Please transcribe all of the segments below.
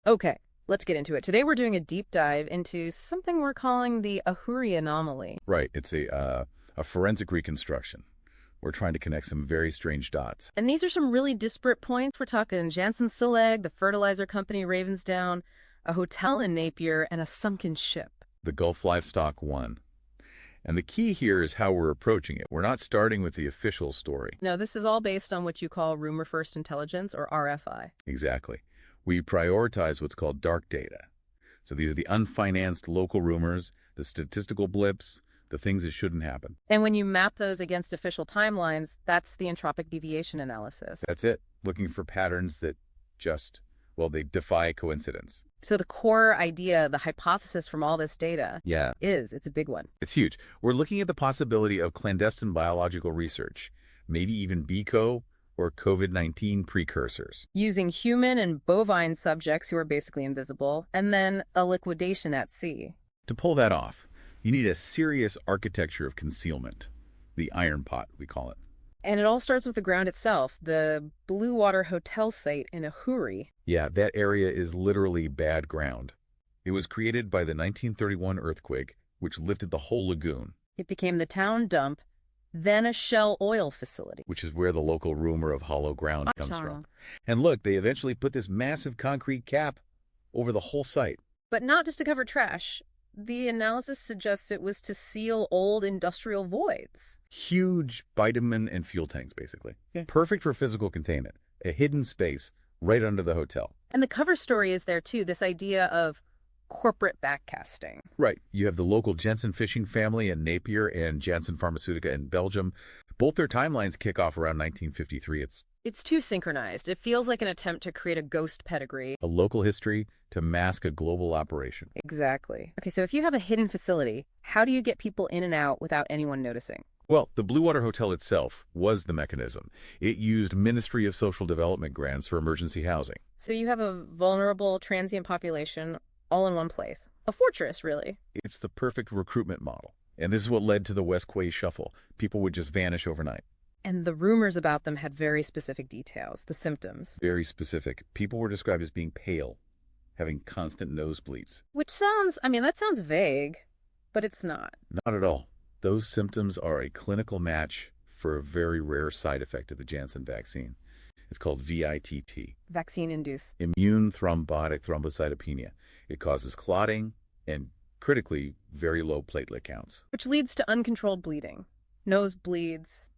Okay, let's get into it. Today we're doing a deep dive into something we're calling the Ahuriri anomaly. Right. It's a forensic reconstruction. We're trying to connect some very strange dots. And these are some really disparate points. We're talking Janssen-Silleg, the fertilizer company Ravensdown, a hotel in Napier, and a sunken ship. The Gulf Livestock One. And the key here is how we're approaching it. We're not starting with the official story. No, this is all based on what you call rumor first intelligence, or RFI. Exactly. We prioritize what's called dark data. So these are the unfinanced local rumors, the statistical blips, the things that shouldn't happen. And when you map those against official timelines, that's the entropic deviation analysis. That's it. Looking for patterns that just, well, they defy coincidence. So the core idea, the hypothesis from all this data, Yeah. it's a big one. It's huge. We're looking at the possibility of clandestine biological research, maybe even BECO or COVID-19 precursors. Using human and bovine subjects who are basically invisible, and then a liquidation at sea. To pull that off, you need a serious architecture of concealment. The iron pot, we call it. And it all starts with the ground itself, the Blue Water Hotel site in Ahuriri. Yeah, that area is literally bad ground. It was created by the 1931 earthquake, which lifted the whole lagoon. It became the town dump, then a Shell oil facility. Which is where the local rumor of hollow ground comes from. And look, they eventually put this massive concrete cap over the whole site. But not just to cover trash. The analysis suggests it was to seal old industrial voids. Huge bitumen and fuel tanks, basically. Yeah. Perfect for physical containment. A hidden space right under the hotel. And the cover story is there, too, this idea of corporate backcasting. Right. You have the local Jensen fishing family in Napier and Janssen Pharmaceutica in Belgium. Both their timelines kick off around 1953. It's too synchronized. It feels like an attempt to create a ghost pedigree. A local history to mask a global operation. Exactly. Okay, so if you have a hidden facility, how do you get people in and out without anyone noticing? Well, the Blue Water Hotel itself was the mechanism. It used Ministry of Social Development grants for emergency housing. So you have a vulnerable transient population all in one place. A fortress, really. It's the perfect recruitment model. And this is what led to the West Quay Shuffle. People would just vanish overnight. And the rumors about them had very specific details, the symptoms. Very specific. People were described as being pale, having constant nosebleeds. Which sounds, that sounds vague, but it's not. Not at all. Those symptoms are a clinical match for a very rare side effect of the Janssen vaccine. It's called VITT. Vaccine-induced. Immune thrombotic thrombocytopenia. It causes clotting and, critically, very low platelet counts. Which leads to uncontrolled bleeding, nosebleeds,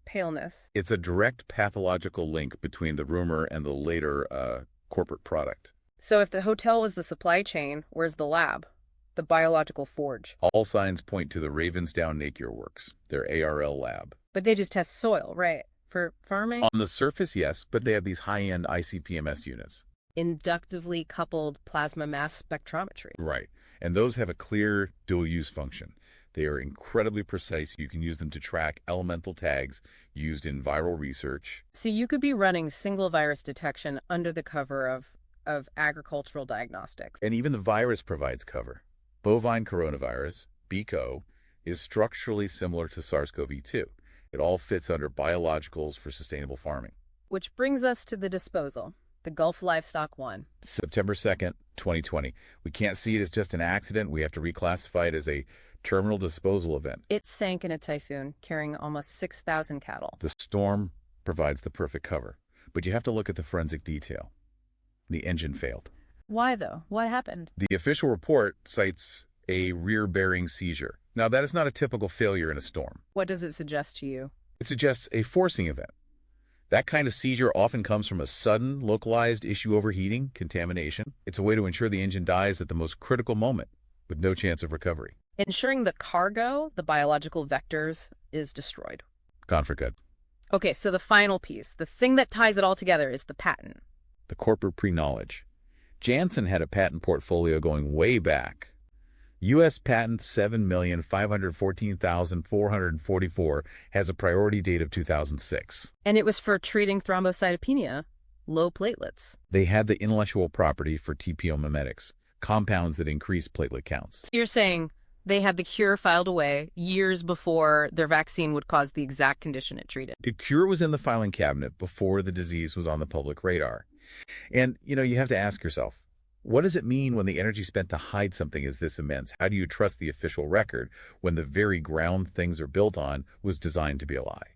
paleness. It's a direct pathological link between the rumor and the later corporate product. So if the hotel was the supply chain, where's the lab? The biological forge. All signs point to the Ravensdown Napier Works, their ARL lab. But they just test soil, right? For farming? On the surface, yes, but they have these high-end ICP-MS units. Inductively coupled plasma mass spectrometry. Right. And those have a clear dual-use function. They are incredibly precise. You can use them to track elemental tags used in viral research. So you could be running single virus detection under the cover of agricultural diagnostics. And even the virus provides cover. Bovine coronavirus, BECO, is structurally similar to SARS-CoV-2. It all fits under biologicals for sustainable farming. Which brings us to the disposal, the Gulf Livestock One. September 2nd, 2020. We can't see it as just an accident. We have to reclassify it as a terminal disposal event. It sank in a typhoon, carrying almost 6,000 cattle. The storm provides the perfect cover. But you have to look at the forensic detail. The engine failed. Why, though? What happened? The official report cites a rear bearing seizure. Now, that is not a typical failure in a storm. What does it suggest to you? It suggests a forcing event. That kind of seizure often comes from a sudden, localized issue overheating, contamination. It's a way to ensure the engine dies at the most critical moment, with no chance of recovery. Ensuring the cargo, the biological vectors, is destroyed. Gone for good. Okay, so the final piece, the thing that ties it all together, is the patent. The corporate pre-knowledge. Janssen had a patent portfolio going way back. U.S. patent 7,514,444 has a priority date of 2006. And it was for treating thrombocytopenia, low platelets. They had the intellectual property for TPO mimetics, compounds that increase platelet counts. You're saying they had the cure filed away years before their vaccine would cause the exact condition it treated. The cure was in the filing cabinet before the disease was on the public radar. And, you have to ask yourself, What does it mean when the energy spent to hide something is this immense? How do you trust the official record when the very ground things are built on was designed to be a lie?